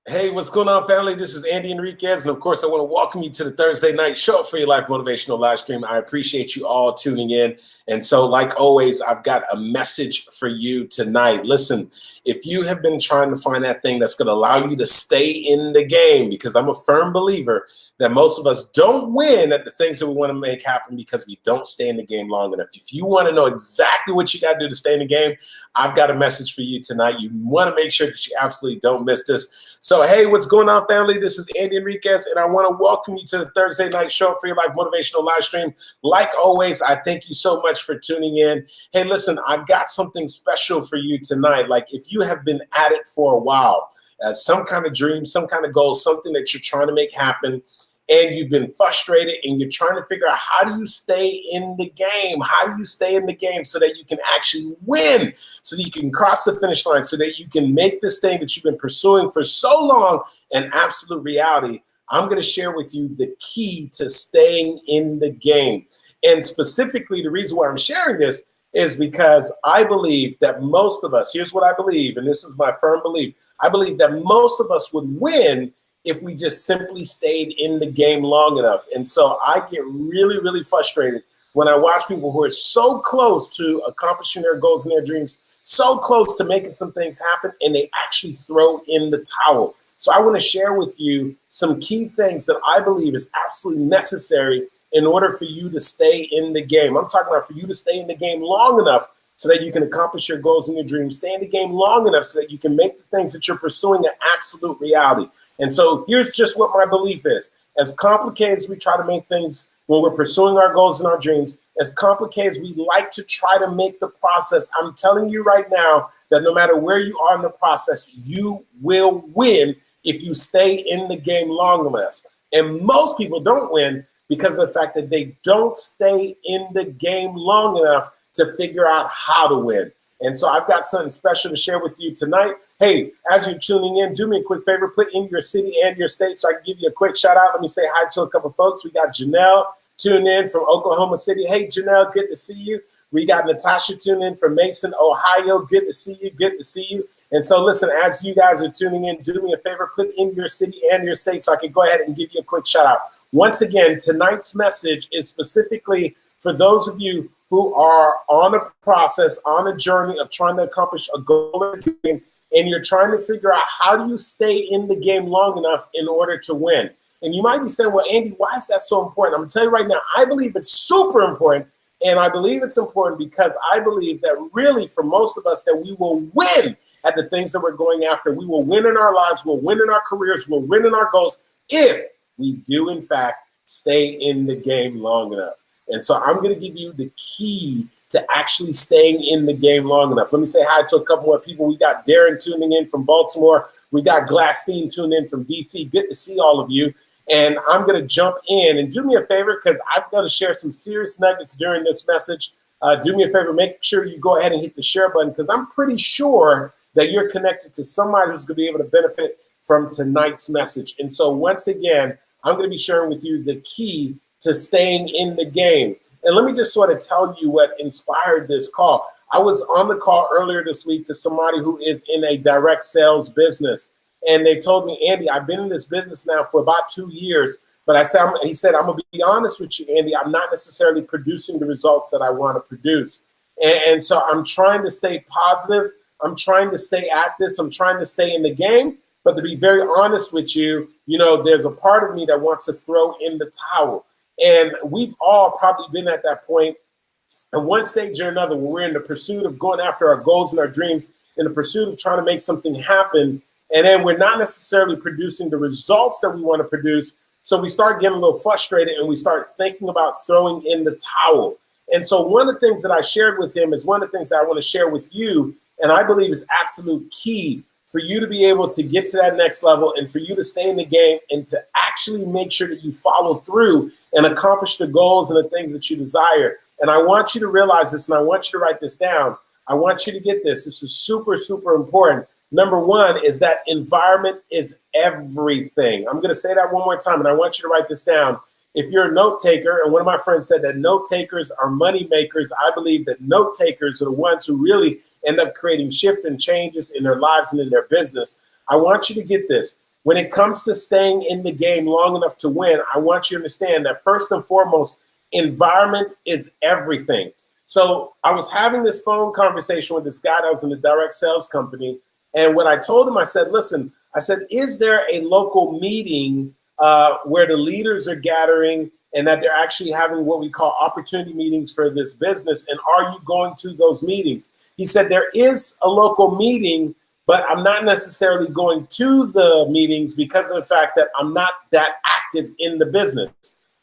Hey, what's going on, family? This is Andy Henriquez, and of course, I want to welcome you to the Thursday night Show Up for Your Life Motivational live stream. I appreciate you all tuning in. And so, like always, I've got a message for you tonight. Listen, if you have been trying to find that thing that's going to allow you to stay in the game, because I'm a firm believer that most of us don't win at the things that we want to make happen because we don't stay in the game long enough. If you want to know exactly what you got to do to stay in the game, I've got a message for you tonight. You want to make sure that you absolutely don't miss this. So, hey, what's going on, family? This is Andy Henriquez, and I want to welcome you to the Thursday night Show for Your Life Motivational live stream. Like always, I thank you so much for tuning in. Hey, listen, I've got something special for you tonight. Like, if you have been at it for a while, some kind of dream, some kind of goal, something that you're trying to make happen, and you've been frustrated and you're trying to figure out how do you stay in the game? How do you stay in the game so that you can actually win, so that you can cross the finish line, so that you can make this thing that you've been pursuing for so long an absolute reality? I'm going to share with you the key to staying in the game. And specifically, the reason why I'm sharing this is because I believe that most of us, here's what I believe, and this is my firm belief, I believe that most of us would win if we just simply stayed in the game long enough. And so I get really, really frustrated when I watch people who are so close to accomplishing their goals and their dreams, so close to making some things happen, and they actually throw in the towel. So I want to share with you some key things that I believe is absolutely necessary in order for you to stay in the game. I'm talking about for you to stay in the game long enough so that you can accomplish your goals and your dreams. Stay in the game long enough so that you can make the things that you're pursuing an absolute reality. And so here's just what my belief is. As complicated as we try to make things when we're pursuing our goals and our dreams, as complicated as we like to try to make the process, I'm telling you right now that no matter where you are in the process, you will win if you stay in the game long enough. And most people don't win because of the fact that they don't stay in the game long enough to figure out how to win. And so I've got something special to share with you tonight. Hey, as you're tuning in, do me a quick favor, put in your city and your state so I can give you a quick shout out. Let me say hi to a couple folks. We got Janelle tuned in from Oklahoma City. Hey, Janelle, good to see you. We got Natasha tuned in from Mason, Ohio. Good to see you. Good to see you. And so listen, as you guys are tuning in, do me a favor, put in your city and your state so I can go ahead and give you a quick shout out. Once again, tonight's message is specifically for those of you who are on a process, on a journey of trying to accomplish a goal or a dream, and you're trying to figure out how do you stay in the game long enough in order to win. And you might be saying, well, Andy, why is that so important? I'm going to tell you right now, I believe it's super important, and I believe it's important because I believe that really for most of us that we will win at the things that we're going after. We will win in our lives, we'll win in our careers, we'll win in our goals if we do, in fact, stay in the game long enough. And so I'm going to give you the key to actually staying in the game long enough. Let me say hi to a couple more people. We got Darren tuning in from Baltimore. We got Glasstein tuning in from DC. Good to see all of you. And I'm going to jump in and do me a favor because I'm going to share some serious nuggets during this message. Do me a favor, make sure you go ahead and hit the share button because I'm pretty sure that you're connected to somebody who's going to be able to benefit from tonight's message. And so once again, I'm going to be sharing with you the key to staying in the game. And let me just sort of tell you what inspired this call. I was on the call earlier this week to somebody who is in a direct sales business. And they told me, Andy, I've been in this business now for about 2 years. But he said, I'm going to be honest with you, Andy, I'm not necessarily producing the results that I want to produce. And so I'm trying to stay positive. I'm trying to stay at this. I'm trying to stay in the game. But to be very honest with you, there's a part of me that wants to throw in the towel. And we've all probably been at that point at one stage or another when we're in the pursuit of going after our goals and our dreams, in the pursuit of trying to make something happen. And then we're not necessarily producing the results that we want to produce. So we start getting a little frustrated and we start thinking about throwing in the towel. And so one of the things that I shared with him is one of the things that I want to share with you, and I believe is absolute key for you to be able to get to that next level and for you to stay in the game and to actually make sure that you follow through and accomplish the goals and the things that you desire. And I want you to realize this, and I want you to write this down. I want you to get this. This is super, super important. Number one is that environment is everything. I'm going to say that one more time, and I want you to write this down. If you're a note taker, and one of my friends said that note takers are money makers, I believe that note takers are the ones who really end up creating shift and changes in their lives and in their business. I want you to get this. when it comes to staying in the game long enough to win, I want you to understand that first and foremost, environment is everything. So I was having this phone conversation with this guy that was in a direct sales company. And when I told him, I said, listen, I said, is there a local meeting where the leaders are gathering and that they're actually having what we call opportunity meetings for this business? And are you going to those meetings? He said, there is a local meeting, but I'm not necessarily going to the meetings because of the fact that I'm not that active in the business.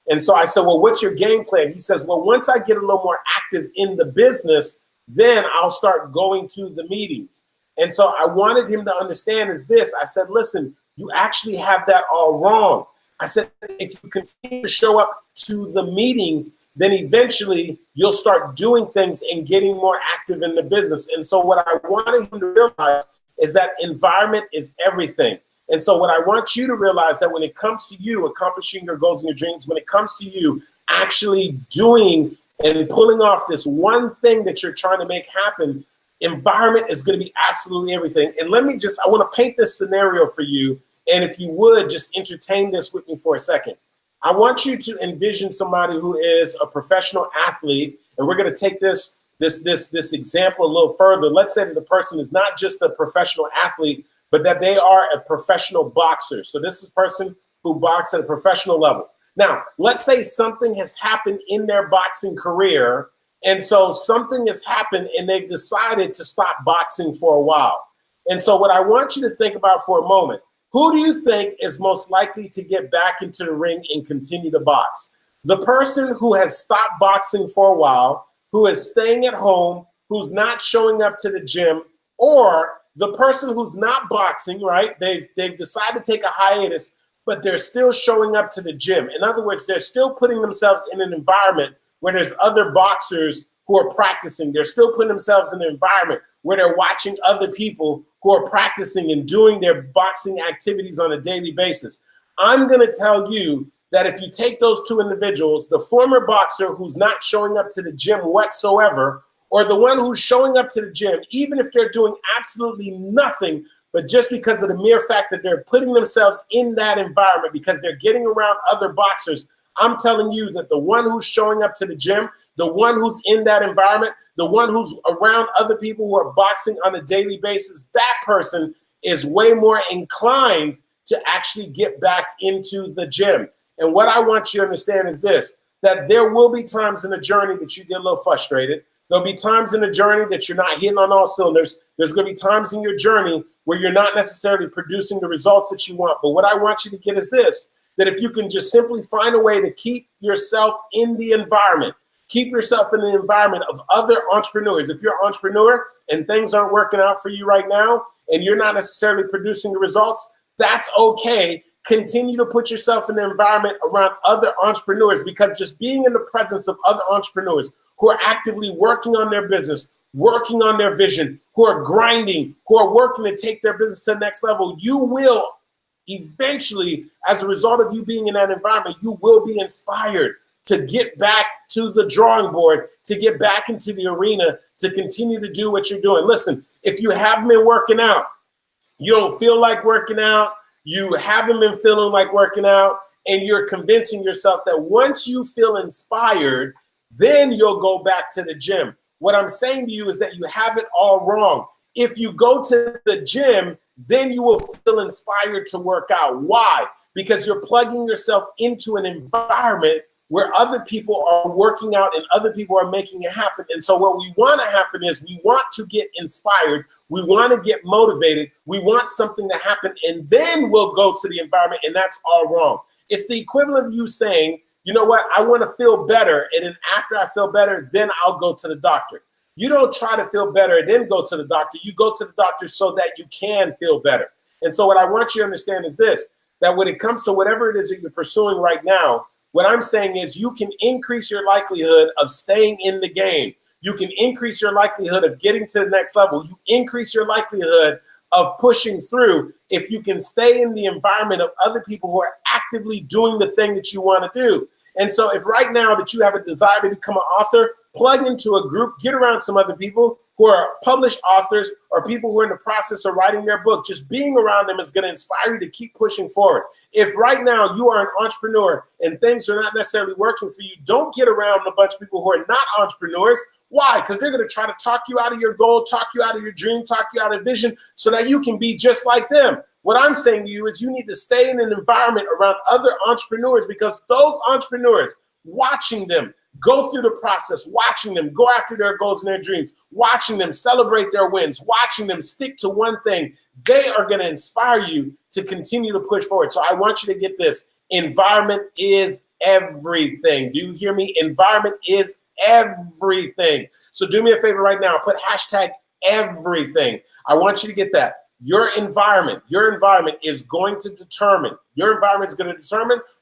And so I said, well, what's your game plan? He says, well, once I get a little more active in the business, then I'll start going to the meetings. And so I wanted him to understand is this. I said, listen, you actually have that all wrong. I said, if you continue to show up to the meetings, then eventually you'll start doing things and getting more active in the business. And so what I wanted him to realize is that environment is everything. And so what I want you to realize that when it comes to you accomplishing your goals and your dreams, when it comes to you actually doing and pulling off this one thing that you're trying to make happen, environment is going to be absolutely everything. And I want to paint this scenario for you. And if you would, just entertain this with me for a second. I want you to envision somebody who is a professional athlete. And we're going to take this example a little further. Let's say that the person is not just a professional athlete, but that they are a professional boxer. So this is a person who boxes at a professional level. Now, let's say something has happened in their boxing career. And so something has happened and they've decided to stop boxing for a while. And so what I want you to think about for a moment, who do you think is most likely to get back into the ring and continue to box? The person who has stopped boxing for a while, who is staying at home, who's not showing up to the gym, or the person who's not boxing, right? They've decided to take a hiatus, but they're still showing up to the gym. In other words, they're still putting themselves in an environment where there's other boxers who are practicing. They're still putting themselves in an environment where they're watching other people who are practicing and doing their boxing activities on a daily basis. I'm going to tell you that if you take those two individuals, the former boxer who's not showing up to the gym whatsoever, or the one who's showing up to the gym, even if they're doing absolutely nothing, but just because of the mere fact that they're putting themselves in that environment because they're getting around other boxers, I'm telling you that the one who's showing up to the gym, the one who's in that environment, the one who's around other people who are boxing on a daily basis, that person is way more inclined to actually get back into the gym. And what I want you to understand is this, that there will be times in the journey that you get a little frustrated. There'll be times in the journey that you're not hitting on all cylinders. There's going to be times in your journey where you're not necessarily producing the results that you want. But what I want you to get is this, that if you can just simply find a way to keep yourself in the environment, keep yourself in the environment of other entrepreneurs. If you're an entrepreneur and things aren't working out for you right now and you're not necessarily producing the results, that's okay. Continue to put yourself in the environment around other entrepreneurs, because just being in the presence of other entrepreneurs who are actively working on their business, working on their vision, who are grinding, who are working to take their business to the next level, you will eventually, as a result of you being in that environment, you will be inspired to get back to the drawing board, to get back into the arena, to continue to do what you're doing. Listen, if you haven't been working out, you don't feel like working out, you haven't been feeling like working out, and you're convincing yourself that once you feel inspired, then you'll go back to the gym. What I'm saying to you is that you have it all wrong. If you go to the gym, then you will feel inspired to work out. Why? Because you're plugging yourself into an environment where other people are working out and other people are making it happen. And so what we want to happen is we want to get inspired. We want to get motivated. We want something to happen, and then we'll go to the environment, and that's all wrong. It's the equivalent of you saying, you know what, I want to feel better, and then after I feel better, then I'll go to the doctor. You don't try to feel better and then go to the doctor. You go to the doctor so that you can feel better. And so what I want you to understand is this, that when it comes to whatever it is that you're pursuing right now, what I'm saying is you can increase your likelihood of staying in the game. You can increase your likelihood of getting to the next level. You increase your likelihood of pushing through if you can stay in the environment of other people who are actively doing the thing that you want to do. And so if right now that you have a desire to become an author, plug into a group, get around some other people who are published authors or people who are in the process of writing their book. Just being around them is going to inspire you to keep pushing forward. If right now you are an entrepreneur and things are not necessarily working for you, don't get around a bunch of people who are not entrepreneurs. Why? Because they're going to try to talk you out of your goal, talk you out of your dream, talk you out of vision so that you can be just like them. What I'm saying to you is you need to stay in an environment around other entrepreneurs, because those entrepreneurs, watching them go through the process, watching them go after their goals and their dreams, watching them celebrate their wins, watching them stick to one thing, they are going to inspire you to continue to push forward. So I want you to get this. Environment is everything. Do you hear me? Environment is everything. So do me a favor right now. Put hashtag everything. I want you to get that. Your environment is going to determine,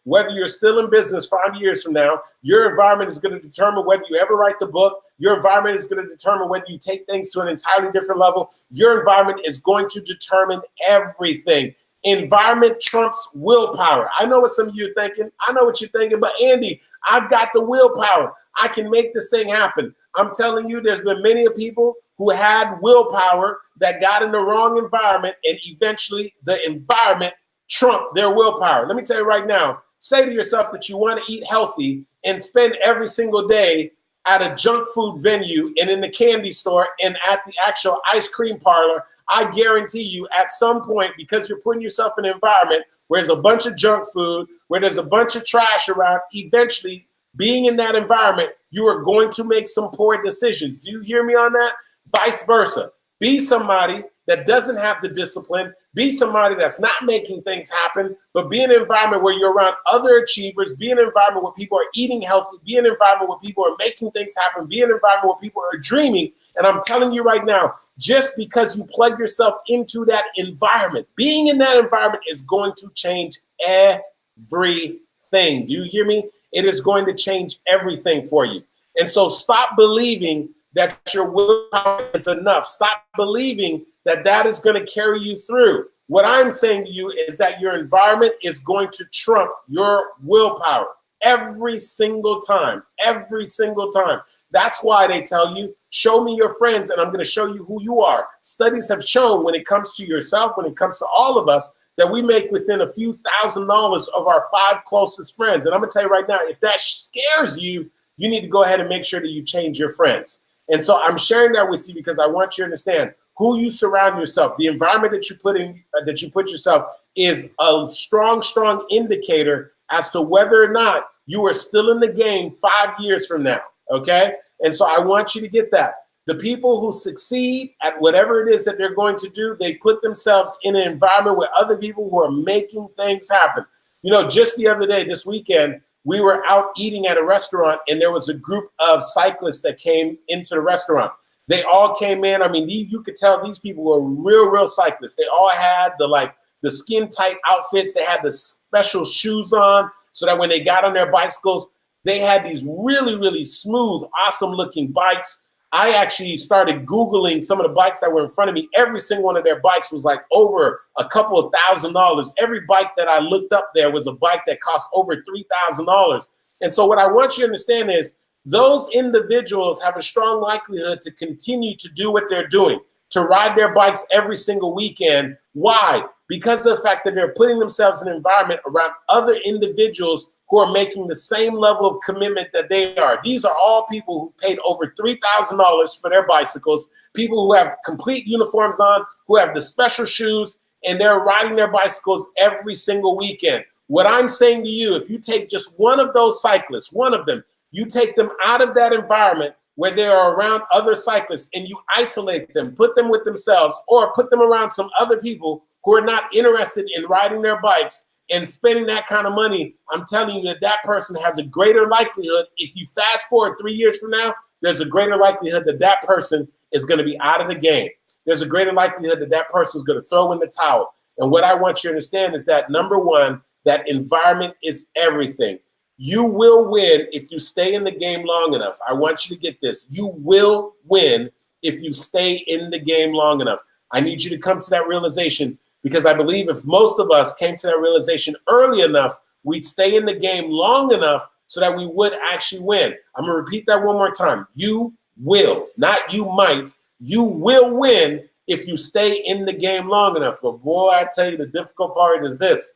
whether you're still in business 5 years from now. Your environment is going to determine whether you ever write the book. Your environment is going to determine whether you take things to an entirely different level. Your environment is going to determine everything. Environment trumps willpower. I know what some of you are thinking. I know what you're thinking, but Andy, I've got the willpower. I can make this thing happen. I'm telling you, there's been many people who had willpower that got in the wrong environment, and eventually the environment trumped their willpower. Let me tell you right now, say to yourself that you want to eat healthy and spend every single day at a junk food venue and in the candy store and at the actual ice cream parlor. I guarantee you at some point, because you're putting yourself in an environment where there's a bunch of junk food, where there's a bunch of trash around, eventually being in that environment, you are going to make some poor decisions. Do you hear me on that? Vice versa. Be somebody that doesn't have the discipline. Be somebody that's not making things happen, but be in an environment where you're around other achievers. Be in an environment where people are eating healthy. Be in an environment where people are making things happen. Be in an environment where people are dreaming. And I'm telling you right now, just because you plug yourself into that environment, being in that environment is going to change everything. Do you hear me? It is going to change everything for you. And so stop believing that your willpower is enough. Stop believing that that is going to carry you through. What I'm saying to you is that your environment is going to trump your willpower every single time, every single time. That's why they tell you, show me your friends and I'm going to show you who you are. Studies have shown when it comes to yourself, when it comes to all of us, that we make within a few $1,000s of our 5 closest friends. And I'm going to tell you right now, if that scares you, you need to go ahead and make sure that you change your friends. And so I'm sharing that with you because I want you to understand who you surround yourself. The environment that you put in, that you put yourself, is a strong, strong indicator as to whether or not you are still in the game 5 years from now. Okay. And so I want you to get that. The people who succeed at whatever it is that they're going to do, they put themselves in an environment with other people who are making things happen. You know, just the other day, this weekend, we were out eating at a restaurant and there was a group of cyclists that came into the restaurant. They all came in. I mean, you could tell these people were real cyclists. They all had the skin tight outfits. They had the special shoes on so that when they got on their bicycles, they had these really smooth, awesome looking bikes. I actually started Googling some of the bikes that were in front of me. Every single one of their bikes was like over a couple of $1,000s. Every bike that I looked up there was a bike that cost over $3,000. And so what I want you to understand is those individuals have a strong likelihood to continue to do what they're doing, to ride their bikes every single weekend. Why? Because of the fact that they're putting themselves in an environment around other individuals who are making the same level of commitment that they are. These are all people who've paid over $3,000 for their bicycles, people who have complete uniforms on, who have the special shoes, and they're riding their bicycles every single weekend. What I'm saying to you, if you take just one of those cyclists, one of them, you take them out of that environment where they are around other cyclists and you isolate them, put them with themselves, or put them around some other people who are not interested in riding their bikes and spending that kind of money, I'm telling you that that person has a greater likelihood. If you fast forward 3 years from now, there's a greater likelihood that that person is going to be out of the game. There's a greater likelihood that that person is going to throw in the towel. And what I want you to understand is that, number one, that environment is everything. You will win if you stay in the game long enough. I want you to get this. You will win if you stay in the game long enough. I need you to come to that realization, because I believe if most of us came to that realization early enough, we'd stay in the game long enough so that we would actually win. I'm going to repeat that one more time. You will, not you might, you will win if you stay in the game long enough. But boy, I tell you, the difficult part is this: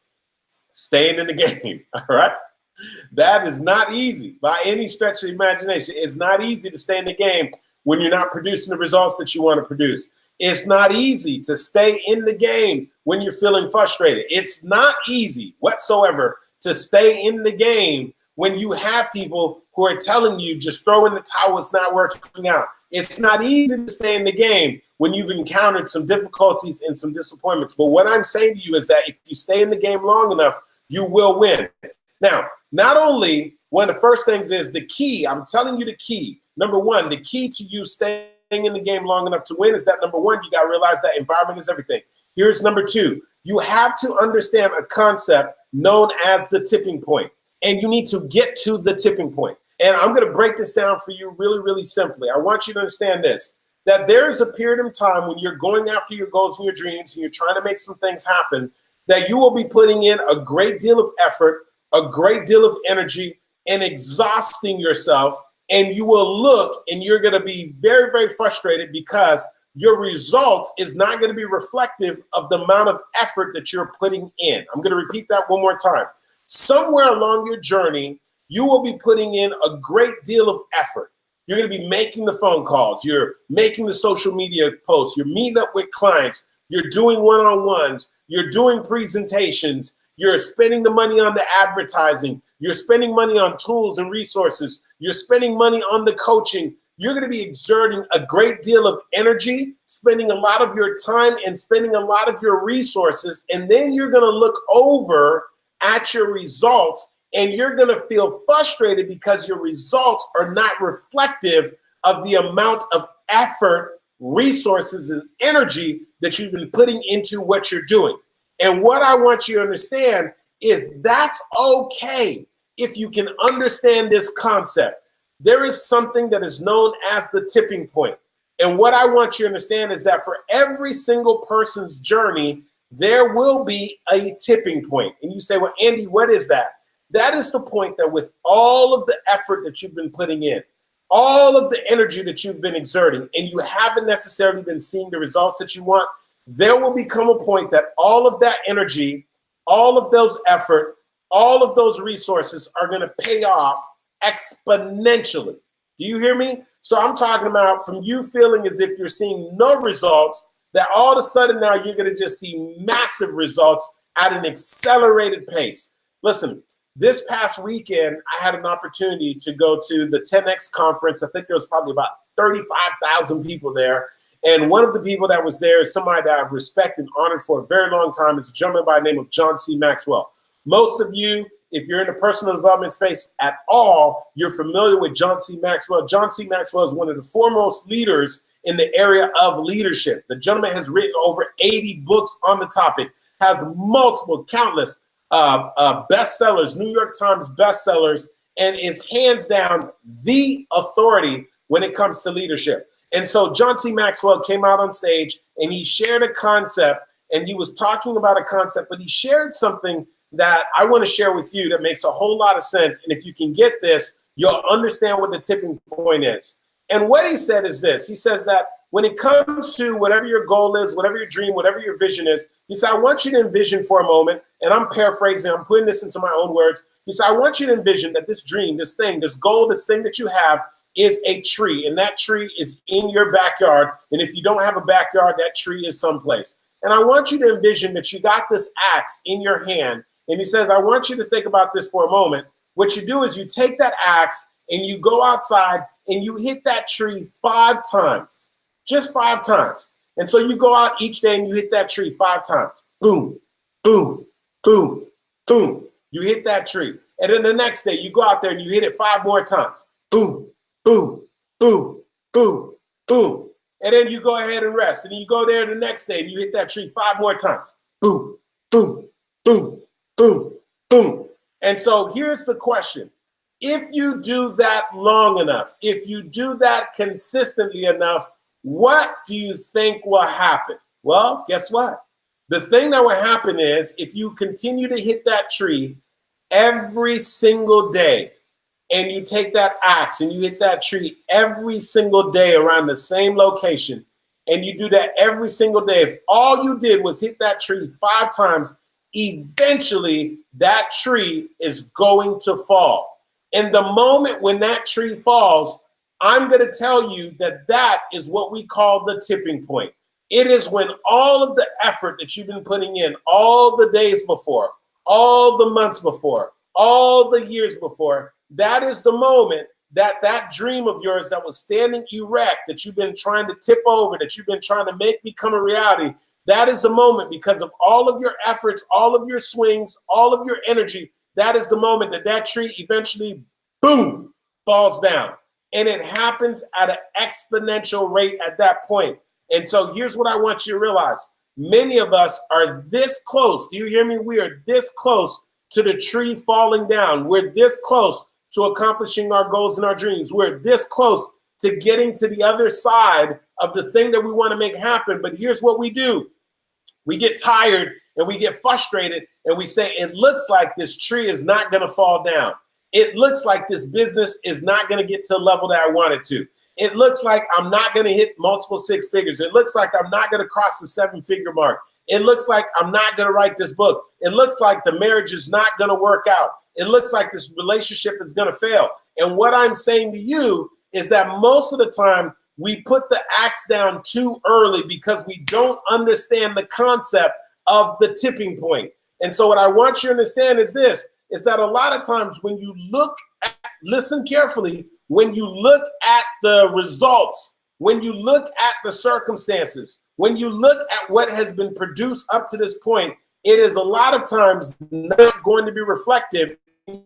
staying in the game, all right? That is not easy by any stretch of the imagination. It's not easy to stay in the game when you're not producing the results that you want to produce. It's not easy to stay in the game when you're feeling frustrated. It's not easy whatsoever to stay in the game when you have people who are telling you just throw in the towel, it's not working out. It's not easy to stay in the game when you've encountered some difficulties and some disappointments. But what I'm saying to you is that if you stay in the game long enough, you will win. Now, not only one of the first things is the key, I'm telling you the key. Number one, the key to you staying in the game long enough to win is that, number one, you got to realize that environment is everything. Here's number two. You have to understand a concept known as the tipping point, and you need to get to the tipping point. And I'm going to break this down for you really, really simply. I want you to understand this, that there is a period of time when you're going after your goals and your dreams and you're trying to make some things happen, that you will be putting in a great deal of effort, a great deal of energy, and exhausting yourself. And you will look and you're going to be very, very frustrated because your result is not going to be reflective of the amount of effort that you're putting in. I'm going to repeat that one more time. Somewhere along your journey, you will be putting in a great deal of effort. You're going to be making the phone calls. You're making the social media posts. You're meeting up with clients. You're doing one-on-ones. You're doing presentations. You're spending the money on the advertising. You're spending money on tools and resources. You're spending money on the coaching. You're going to be exerting a great deal of energy, spending a lot of your time and spending a lot of your resources. And then you're going to look over at your results and you're going to feel frustrated because your results are not reflective of the amount of effort, resources, and energy that you've been putting into what you're doing. And what I want you to understand is that's okay if you can understand this concept. There is something that is known as the tipping point. And what I want you to understand is that for every single person's journey, there will be a tipping point. And you say, well, Andy, what is that? That is the point that with all of the effort that you've been putting in, all of the energy that you've been exerting, and you haven't necessarily been seeing the results that you want, there will become a point that all of that energy, all of those effort, all of those resources are going to pay off exponentially. Do you hear me? So I'm talking about from you feeling as if you're seeing no results, that all of a sudden now you're going to just see massive results at an accelerated pace. Listen, this past weekend, I had an opportunity to go to the 10X conference. I think there was probably about 35,000 people there. And one of the people that was there is somebody that I've respected and honored for a very long time. It's a gentleman by the name of John C. Maxwell. Most of you, if you're in the personal development space at all, you're familiar with John C. Maxwell. John C. Maxwell is one of the foremost leaders in the area of leadership. The gentleman has written over 80 books on the topic, has multiple, countless bestsellers, New York Times bestsellers, and is hands down the authority when it comes to leadership. And so John C. Maxwell came out on stage and he shared a concept, and he was talking about a concept, but he shared something that I want to share with you that makes a whole lot of sense. And if you can get this, you'll understand what the tipping point is. And what he said is this. He says that when it comes to whatever your goal is, whatever your dream, whatever your vision is, he said, I want you to envision for a moment, and I'm paraphrasing, I'm putting this into my own words. He said, I want you to envision that this dream, this thing, this goal, this thing that you have is a tree, and that tree is in your backyard. And if you don't have a backyard, that tree is someplace. And I want you to envision that you got this axe in your hand. And he says, I want you to think about this for a moment. What you do is you take that axe and you go outside and you hit that tree 5 times, just 5 times. And so you go out each day and you hit that tree 5 times. Boom, boom, boom, boom. You hit that tree. And then the next day you go out there and you hit it 5 more times. Boom, boom, boom, boom, boom. And then you go ahead and rest. And then you go there the next day and you hit that tree 5 more times. Boom, boom, boom, boom, boom. And so here's the question. If you do that long enough, if you do that consistently enough, what do you think will happen? Well, guess what? The thing that will happen is if you continue to hit that tree every single day, and you take that axe and you hit that tree every single day around the same location, and you do that every single day, if all you did was hit that tree 5 times, eventually that tree is going to fall. And the moment when that tree falls, I'm going to tell you that that is what we call the tipping point. It is when all of the effort that you've been putting in all the days before, all the months before, all the years before, that is the moment that that dream of yours that was standing erect, that you've been trying to tip over, that you've been trying to make become a reality, that is the moment, because of all of your efforts, all of your swings, all of your energy, that is the moment that that tree eventually, boom, falls down. And it happens at an exponential rate at that point. And so here's what I want you to realize. Many of us are this close. Do you hear me? We are this close to the tree falling down. We're this close to accomplishing our goals and our dreams. We're this close to getting to the other side of the thing that we want to make happen. But here's what we do. We get tired and we get frustrated and we say, it looks like this tree is not going to fall down. It looks like this business is not going to get to the level that I want it to. It looks like I'm not going to hit multiple 6 figures. It looks like I'm not going to cross the 7-figure mark. It looks like I'm not going to write this book. It looks like the marriage is not going to work out. It looks like this relationship is going to fail. And what I'm saying to you is that most of the time we put the axe down too early because we don't understand the concept of the tipping point. And so what I want you to understand is this, is that a lot of times when you look at, listen carefully, when you look at the results, when you look at the circumstances, when you look at what has been produced up to this point, it is a lot of times not going to be reflective. You're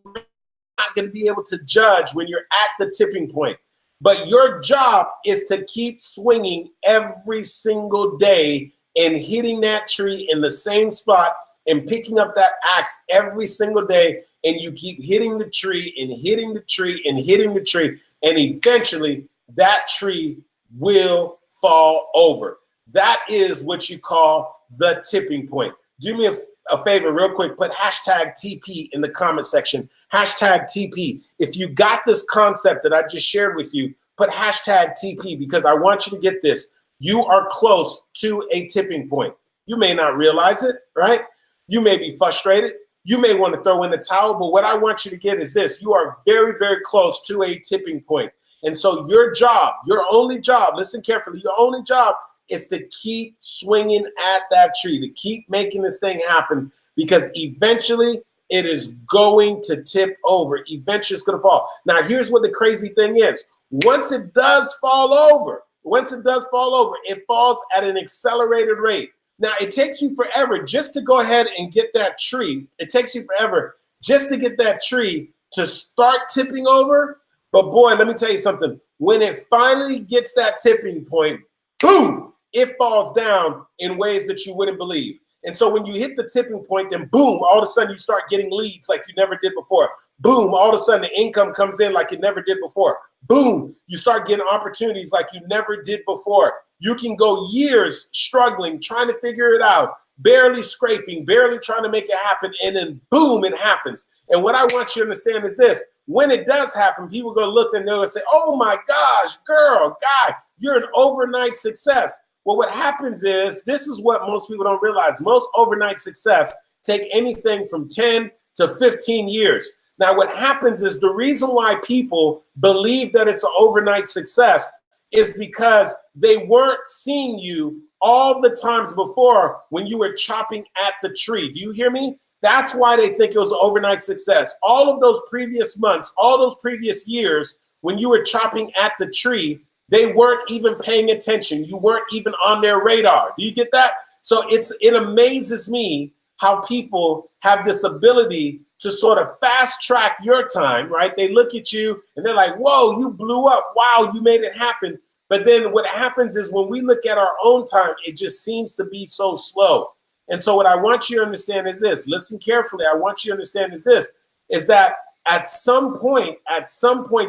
not going to be able to judge when you're at the tipping point. But your job is to keep swinging every single day and hitting that tree in the same spot and picking up that axe every single day, and you keep hitting the tree and hitting the tree and hitting the tree, and eventually that tree will fall over. That is what you call the tipping point. Do me a favor real quick, put hashtag TP in the comment section, hashtag TP. If you got this concept that I just shared with you, put hashtag TP, because I want you to get this. You are close to a tipping point. You may not realize it, right? You may be frustrated. You may want to throw in the towel, but what I want you to get is this. You are very, very close to a tipping point. And so your job, your only job, listen carefully, your only job is to keep swinging at that tree, to keep making this thing happen, because eventually it is going to tip over. Eventually it's going to fall. Now, here's what the crazy thing is. Once it does fall over, it falls at an accelerated rate. Now, it takes you forever just to go ahead and get that tree. It takes you forever just to get that tree to start tipping over. But boy, let me tell you something. When it finally gets that tipping point, boom, it falls down in ways that you wouldn't believe. And so when you hit the tipping point, then boom, all of a sudden you start getting leads like you never did before. Boom, all of a sudden the income comes in like it never did before. Boom, you start getting opportunities like you never did before. You can go years struggling, trying to figure it out, barely scraping, barely trying to make it happen, and then boom, it happens. And what I want you to understand is this. When it does happen, people go look and they'll say, oh my gosh, girl, guy, you're an overnight success. Well, what happens is, this is what most people don't realize. Most overnight success take anything from 10 to 15 years. Now, what happens is the reason why people believe that it's an overnight success is because they weren't seeing you all the times before when you were chopping at the tree. Do you hear me? That's why they think it was an overnight success. All of those previous months, all those previous years, when you were chopping at the tree, they weren't even paying attention. You weren't even on their radar. Do you get that? So it amazes me how people have this ability to sort of fast track your time, right? They look at you and they're like, whoa, you blew up. Wow, you made it happen. But then what happens is when we look at our own time, it just seems to be so slow. And so what I want you to understand is this. Listen carefully. I want you to understand is this, is that at some point,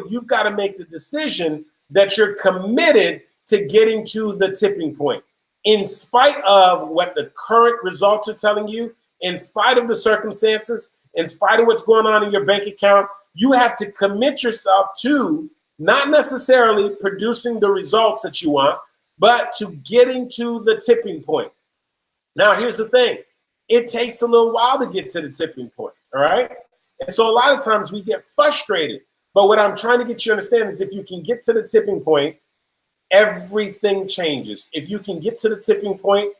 you've got to make the decision that you're committed to getting to the tipping point. In spite of what the current results are telling you, in spite of the circumstances, in spite of what's going on in your bank account, you have to commit yourself to not necessarily producing the results that you want, but to getting to the tipping point. Now, here's the thing. It takes a little while to get to the tipping point, all right? And so a lot of times we get frustrated. But what I'm trying to get you to understand is if you can get to the tipping point, everything changes. If you can get to the tipping point,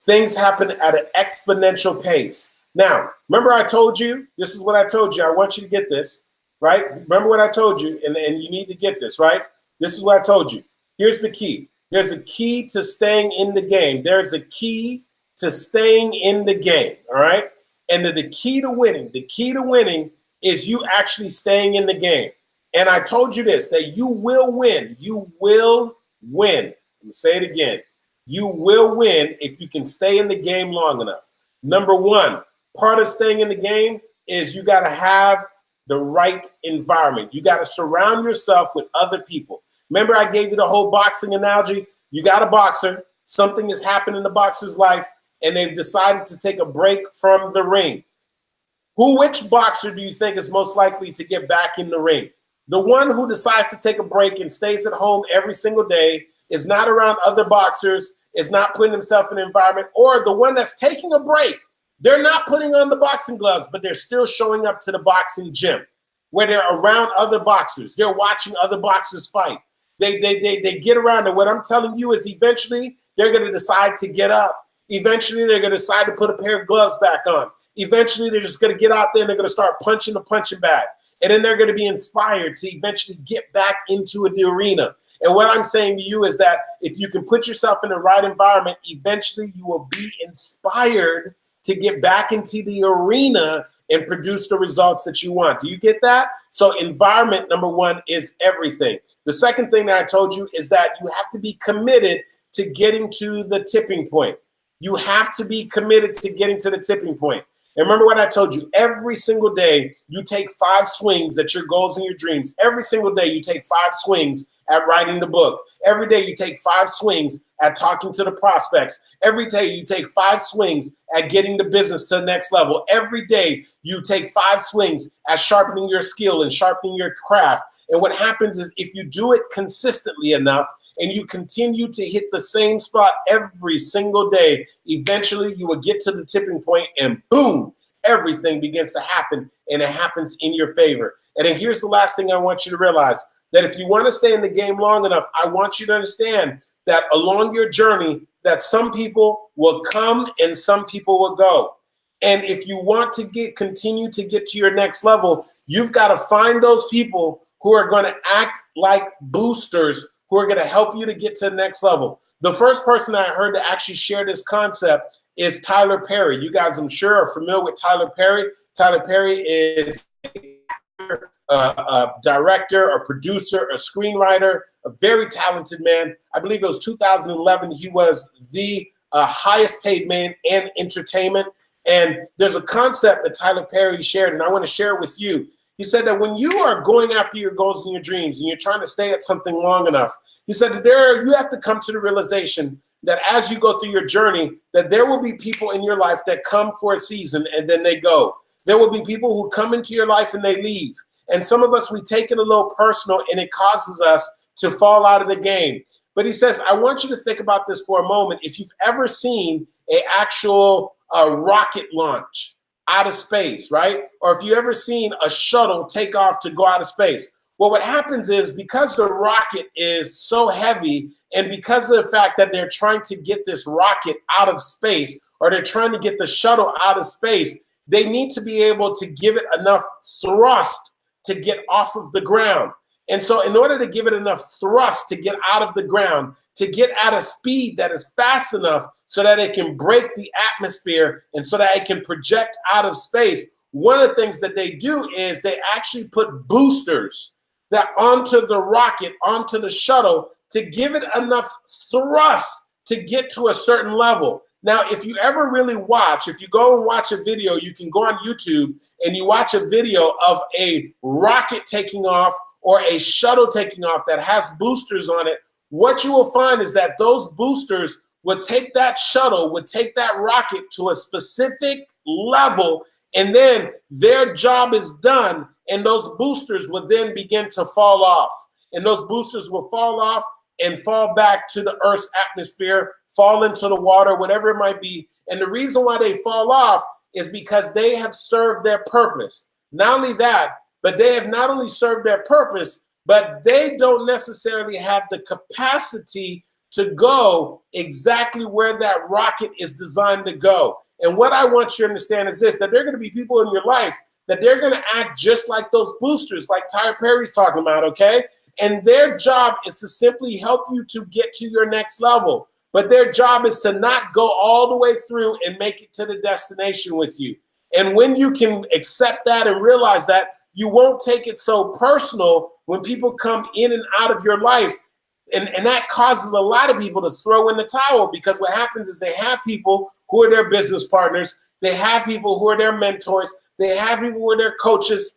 things happen at an exponential pace. Now, remember I told you, this is what I told you. I want you to get this, right? Remember what I told you, and you need to get this, right? This is what I told you. Here's the key. There's a key to staying in the game. There's a key to staying in the game, all right? And the key to winning is you actually staying in the game. And I told you this, that you will win. You will win. Let me say it again. You will win if you can stay in the game long enough. Number one, part of staying in the game is you got to have the right environment. You got to surround yourself with other people. Remember I gave you the whole boxing analogy? You got a boxer, something has happened in the boxer's life, and they've decided to take a break from the ring. Which boxer do you think is most likely to get back in the ring? The one who decides to take a break and stays at home every single day, is not around other boxers, is not putting himself in an environment, or the one that's taking a break. They're not putting on the boxing gloves, but they're still showing up to the boxing gym where they're around other boxers. They're watching other boxers fight. They get around it. What I'm telling you is eventually they're going to decide to get up. Eventually, they're going to decide to put a pair of gloves back on. Eventually, they're just going to get out there and they're going to start punching the punching bag. And then they're going to be inspired to eventually get back into the arena. And what I'm saying to you is that if you can put yourself in the right environment, eventually you will be inspired to get back into the arena and produce the results that you want. Do you get that? So environment, number one, is everything. The second thing that I told you is that you have to be committed to getting to the tipping point. You have to be committed to getting to the tipping point. And remember what I told you, every single day you take 5 swings at your goals and your dreams. Every single day you take 5 swings at writing the book. Every day you take 5 swings at talking to the prospects. Every day you take 5 swings at getting the business to the next level. Every day you take 5 swings at sharpening your skill and sharpening your craft. And what happens is if you do it consistently enough and you continue to hit the same spot every single day, eventually you will get to the tipping point and boom, everything begins to happen and it happens in your favor. And then here's the last thing I want you to realize, that if you want to stay in the game long enough, I want you to understand that along your journey, that some people will come and some people will go. And if you want to continue to get to your next level, you've got to find those people who are going to act like boosters, who are going to help you to get to the next level. The first person I heard to actually share this concept is Tyler Perry. You guys, I'm sure, are familiar with Tyler Perry. Tyler Perry is a director, a producer, a screenwriter, a very talented man. I believe it was 2011. He was the highest paid man in entertainment. And there's a concept that Tyler Perry shared, and I want to share it with you. He said that when you are going after your goals and your dreams and you're trying to stay at something long enough, he said that you have to come to the realization that as you go through your journey, that there will be people in your life that come for a season and then they go. There will be people who come into your life and they leave. And some of us, we take it a little personal and it causes us to fall out of the game. But he says, I want you to think about this for a moment. If you've ever seen an actual rocket launch out of space, right? Or if you've ever seen a shuttle take off to go out of space. Well, what happens is because the rocket is so heavy and because of the fact that they're trying to get this rocket out of space or they're trying to get the shuttle out of space, they need to be able to give it enough thrust to get off of the ground. And so in order to give it enough thrust to get out of the ground, to get at a speed that is fast enough so that it can break the atmosphere and so that it can project out of space, one of the things that they do is they actually put boosters that onto the rocket, onto the shuttle to give it enough thrust to get to a certain level. Now, if you ever really watch, if you go and watch a video, you can go on YouTube and you watch a video of a rocket taking off or a shuttle taking off that has boosters on it, what you will find is that those boosters would take that shuttle, would take that rocket to a specific level, And then their job is done, and those boosters will then begin to fall off. And those boosters will fall off and fall back to the Earth's atmosphere, fall into the water, whatever it might be. And the reason why they fall off is because they have served their purpose. Not only that, but they have not only served their purpose, but they don't necessarily have the capacity to go exactly where that rocket is designed to go. And what I want you to understand is this, that there are going to be people in your life that they're going to act just like those boosters, like Tyler Perry's talking about, okay? And their job is to simply help you to get to your next level. But their job is to not go all the way through and make it to the destination with you. And when you can accept that and realize that, you won't take it so personal when people come in and out of your life. And that causes a lot of people to throw in the towel, because what happens is they have people who are their business partners. They have people who are their mentors. They have people who are their coaches.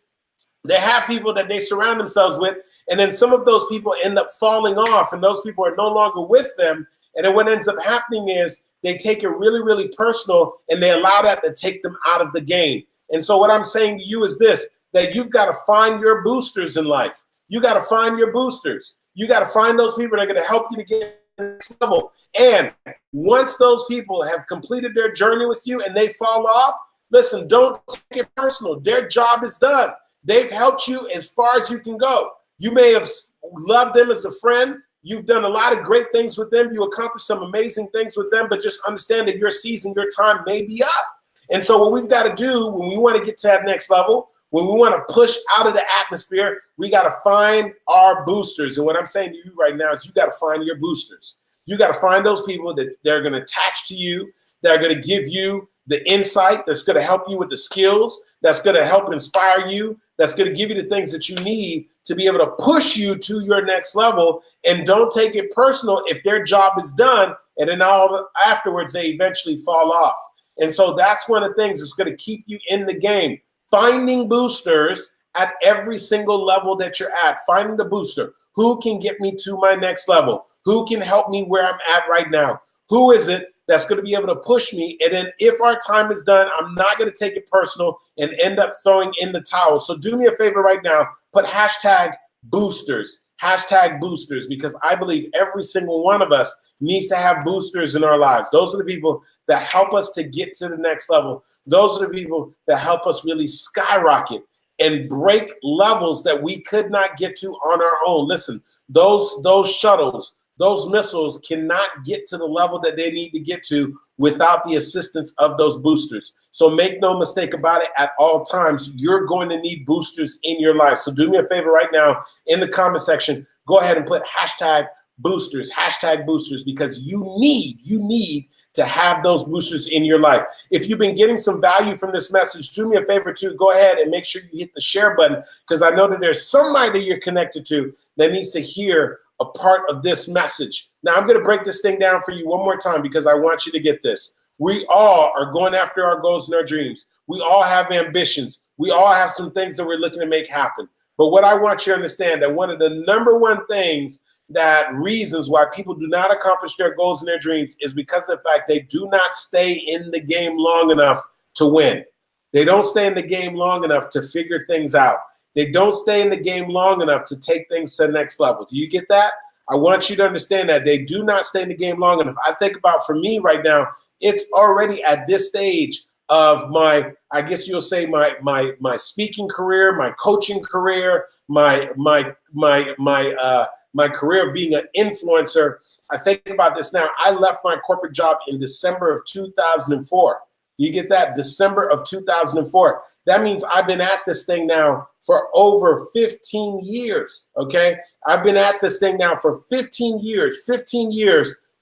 They have people that they surround themselves with. And then some of those people end up falling off, and those people are no longer with them. And then what ends up happening is they take it really, really personal, and they allow that to take them out of the game. And so what I'm saying to you is this, that you've got to find your boosters in life. You got to find your boosters. You got to find those people that are going to help you to get to the next level. And once those people have completed their journey with you and they fall off, listen, don't take it personal. Their job is done. They've helped you as far as you can go. You may have loved them as a friend. You've done a lot of great things with them. You accomplished some amazing things with them, but just understand that your season, your time may be up. And so what we've got to do when we want to get to that next level, when we want to push out of the atmosphere, we got to find our boosters. And what I'm saying to you right now is you got to find your boosters. You got to find those people that they're going to attach to you, that are going to give you the insight, that's going to help you with the skills, that's going to help inspire you, that's going to give you the things that you need to be able to push you to your next level. And don't take it personal if their job is done and then all afterwards they eventually fall off. And so that's one of the things that's going to keep you in the game. Finding boosters at every single level that you're at. Finding the booster. Who can get me to my next level? Who can help me where I'm at right now? Who is it that's going to be able to push me? And then if our time is done, I'm not going to take it personal and end up throwing in the towel. So do me a favor right now. Put hashtag boosters. Hashtag boosters, because I believe every single one of us needs to have boosters in our lives. Those are the people that help us to get to the next level. Those are the people that help us really skyrocket and break levels that we could not get to on our own. Listen, those shuttles, those missiles cannot get to the level that they need to get to without the assistance of those boosters. So make no mistake about it, at all times, you're going to need boosters in your life. So do me a favor right now in the comment section, go ahead and put hashtag boosters, because you need to have those boosters in your life. If you've been getting some value from this message, do me a favor too, go ahead and make sure you hit the share button, because I know that there's somebody that you're connected to that needs to hear a part of this message. Now I'm going to break this thing down for you one more time, because I want you to get this. We all are going after our goals and our dreams. We all have ambitions. We all have some things that we're looking to make happen. But what I want you to understand, that one of the number one things, that reasons why people do not accomplish their goals and their dreams, is because of the fact they do not stay in the game long enough to win. They don't stay in the game long enough to figure things out. They don't stay in the game long enough to take things to the next level. Do you get that? I want you to understand that they do not stay in the game long enough. I think about, for me right now, it's already at this stage of my, I guess you'll say my speaking career, my coaching career, my career of being an influencer. I think about this now. I left my corporate job in December of 2004. Do you get that? December of 2004. That means I've been at this thing now for over 15 years, okay? I've been at this thing now for 15 years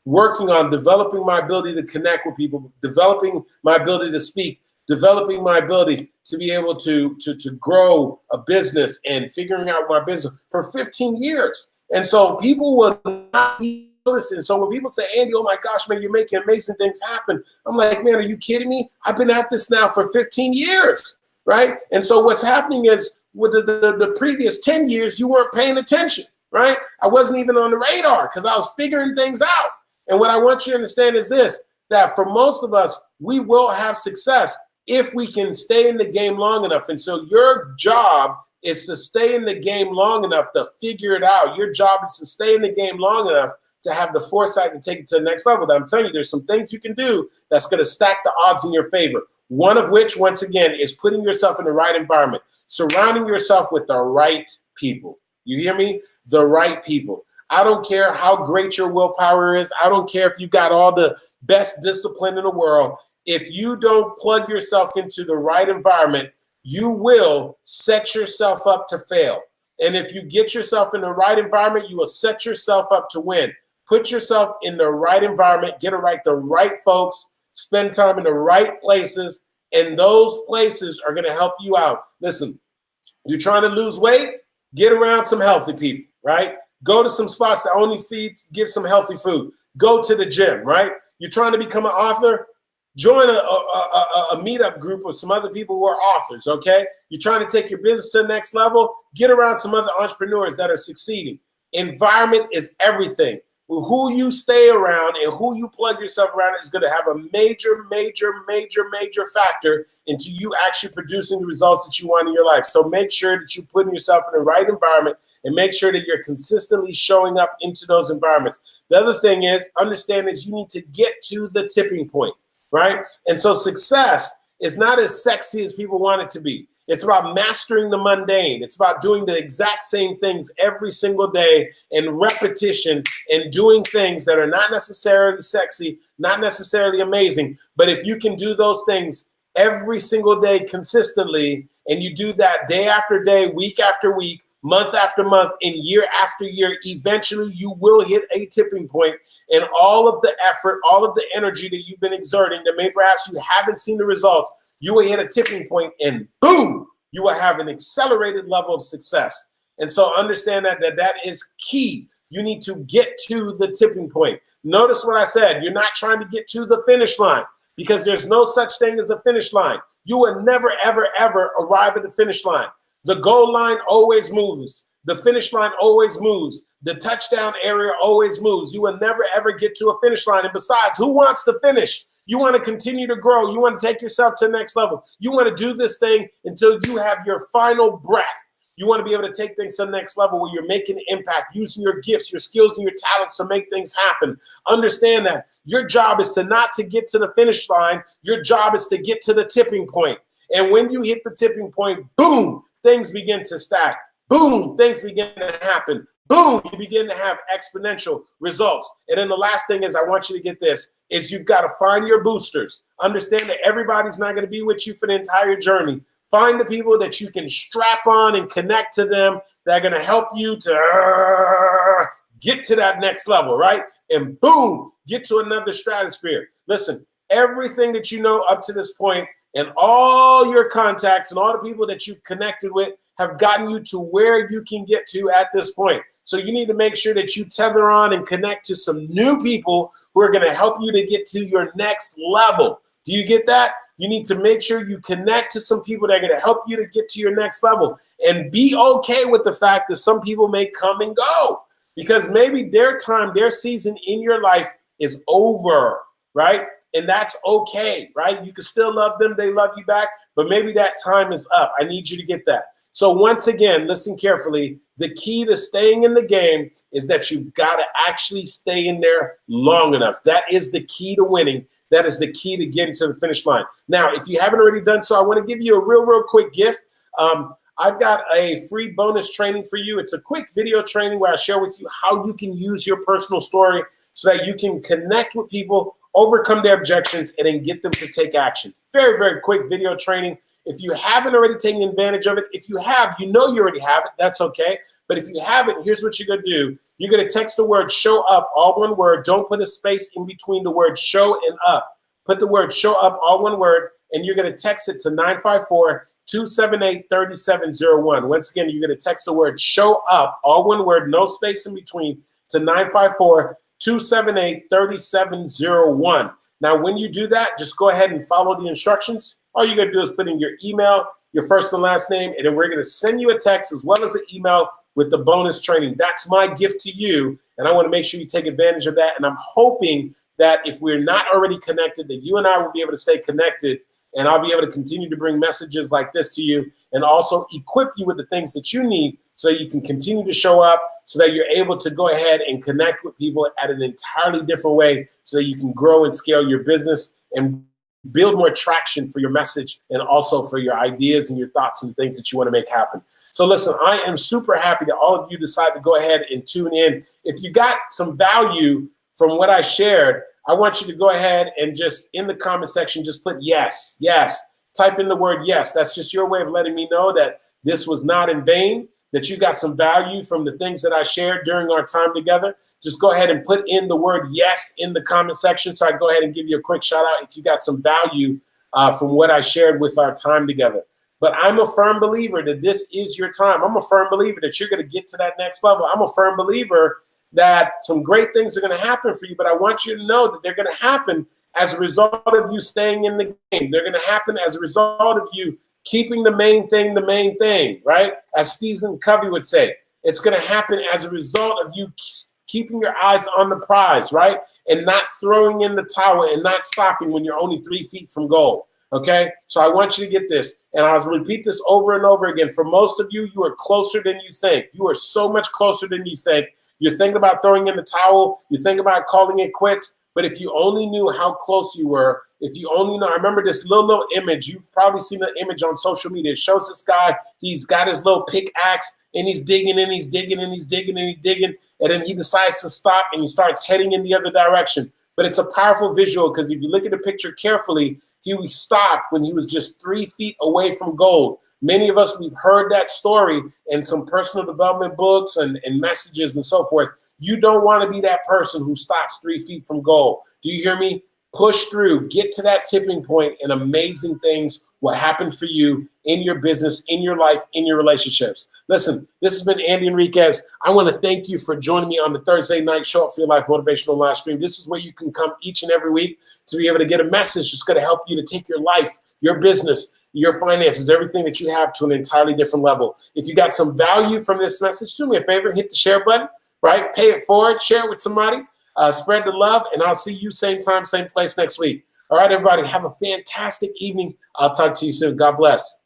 working on developing my ability to connect with people, developing my ability to speak, developing my ability to be able to grow a business and figuring out my business for 15 years. And so people will not listen. So when people say, Andy, oh my gosh, man, you're making amazing things happen, I'm like, man, are you kidding me? I've been at this now for 15 years, right? And so what's happening is, with the previous 10 years, you weren't paying attention, right? I wasn't even on the radar because I was figuring things out. And what I want you to understand is this, that for most of us, we will have success, if we can stay in the game long enough. And so your job is to stay in the game long enough to figure it out. Your job is to stay in the game long enough to have the foresight to take it to the next level. Now, I'm telling you, there's some things you can do that's going to stack the odds in your favor. One of which, once again, is putting yourself in the right environment, surrounding yourself with the right people. You hear me? The right people. I don't care how great your willpower is. I don't care if you got all the best discipline in the world. If you don't plug yourself into the right environment, you will set yourself up to fail. And if you get yourself in the right environment, you will set yourself up to win. Put yourself in the right environment, get it right, the right folks, spend time in the right places, and those places are going to help you out. Listen, you're trying to lose weight, get around some healthy people, right? Go to some spots that only give some healthy food. Go to the gym, right? You're trying to become an author, join a meetup group of some other people who are authors, okay? You're trying to take your business to the next level, get around some other entrepreneurs that are succeeding. Environment is everything. Who you stay around and who you plug yourself around is going to have a major factor into you actually producing the results that you want in your life. So make sure that you're putting yourself in the right environment and make sure that you're consistently showing up into those environments. The other thing is, understand that you need to get to the tipping point, right? And so success is not as sexy as people want it to be. It's about mastering the mundane. It's about doing the exact same things every single day and repetition and doing things that are not necessarily sexy, not necessarily amazing. But if you can do those things every single day consistently, and you do that day after day, week after week, month after month, and year after year, eventually you will hit a tipping point, and all of the effort, all of the energy that you've been exerting that may perhaps you haven't seen the results, you will hit a tipping point and boom, you will have an accelerated level of success. And so understand that is key. You need to get to the tipping point. Notice what I said. You're not trying to get to the finish line because there's no such thing as a finish line. You will never, ever, ever arrive at the finish line. The goal line always moves. The finish line always moves. The touchdown area always moves. You will never, ever get to a finish line. And besides, who wants to finish? You want to continue to grow. You want to take yourself to the next level. You want to do this thing until you have your final breath. You want to be able to take things to the next level where you're making an impact, using your gifts, your skills, and your talents to make things happen. Understand that your job is not to get to the finish line. Your job is to get to the tipping point. And when you hit the tipping point, boom, things begin to stack. Boom, things begin to happen. Boom, you begin to have exponential results. And then the last thing is, I want you to get this, is you've got to find your boosters. Understand that everybody's not going to be with you for the entire journey. Find the people that you can strap on and connect to them that are going to help you to get to that next level, right? And boom, get to another stratosphere. Listen, everything that you know up to this point and all your contacts and all the people that you've connected with have gotten you to where you can get to at this point. So you need to make sure that you tether on and connect to some new people who are going to help you to get to your next level. Do you get that? You need to make sure you connect to some people that are going to help you to get to your next level, and be okay with the fact that some people may come and go because maybe their time, their season in your life is over, right? And that's okay, right? You can still love them. They love you back, but maybe that time is up. I need you to get that. So once again, listen carefully. The key to staying in the game is that you've got to actually stay in there long enough. That is the key to winning. That is the key to getting to the finish line. Now, if you haven't already done so, I want to give you a real quick gift. I've got a free bonus training for you. It's a quick video training where I share with you how you can use your personal story so that you can connect with people, overcome their objections, and then get them to take action. Very quick video training. If you haven't already taken advantage of it, if you have, you know you already have it, that's okay. But if you haven't, here's what you're going to do. You're going to text the word show up, all one word. Don't put a space in between the word show and up. Put the word show up, all one word, and you're going to text it to 954-278-3701. Once again, you're going to text the word show up, all one word, no space in between, to 954-278-3701. Now, when you do that, just go ahead and follow the instructions. All you're going to do is put in your email, your first and last name, and then we're going to send you a text as well as an email with the bonus training. That's my gift to you, and I want to make sure you take advantage of that. And I'm hoping that if we're not already connected, that you and I will be able to stay connected and I'll be able to continue to bring messages like this to you and also equip you with the things that you need so you can continue to show up, so that you're able to go ahead and connect with people at an entirely different way, so that you can grow and scale your business and build more traction for your message and also for your ideas and your thoughts and things that you want to make happen. So listen, I am super happy that all of you decide to go ahead and tune in. If you got some value from what I shared, I want you to go ahead and just in the comment section, just put yes, yes. Type in the word yes. That's just your way of letting me know that this was not in vain, that you got some value from the things that I shared during our time together. Just go ahead and put in the word yes in the comment section, so I can go ahead and give you a quick shout out if you got some value from what I shared with our time together. But I'm a firm believer that this is your time. I'm a firm believer that you're going to get to that next level. I'm a firm believer that some great things are going to happen for you, but I want you to know that they're going to happen as a result of you staying in the game. They're going to happen as a result of you keeping the main thing, right? As Stephen Covey would say, it's going to happen as a result of you keeping your eyes on the prize, right? And not throwing in the towel and not stopping when you're only 3 feet from goal, okay? So I want you to get this, and I'll repeat this over and over again. For most of you, you are closer than you think. You are so much closer than you think. You're thinking about throwing in the towel. You're thinking about calling it quits. But if you only knew how close you were, if you only know, I remember this little image. You've probably seen the image on social media. It shows this guy, he's got his little pickaxe, and he's digging and he's digging and he's digging and he's digging, and then he decides to stop and he starts heading in the other direction. But it's a powerful visual, because if you look at the picture carefully, he stopped when he was just 3 feet away from gold. Many of us, we've heard that story in some personal development books and messages and so forth. You don't want to be that person who stops 3 feet from goal. Do you hear me? Push through, get to that tipping point, and amazing things will happen for you in your business, in your life, in your relationships. Listen, this has been Andy Henriquez. I want to thank you for joining me on the Thursday night Show Up for Your Life Motivational live stream. This is where you can come each and every week to be able to get a message that's going to help you to take your life, your business, your finances, everything that you have to an entirely different level. If you got some value from this message, do me a favor, hit the share button, right? Pay it forward, share it with somebody, spread the love, and I'll see you same time, same place next week. All right, everybody, have a fantastic evening. I'll talk to you soon. God bless.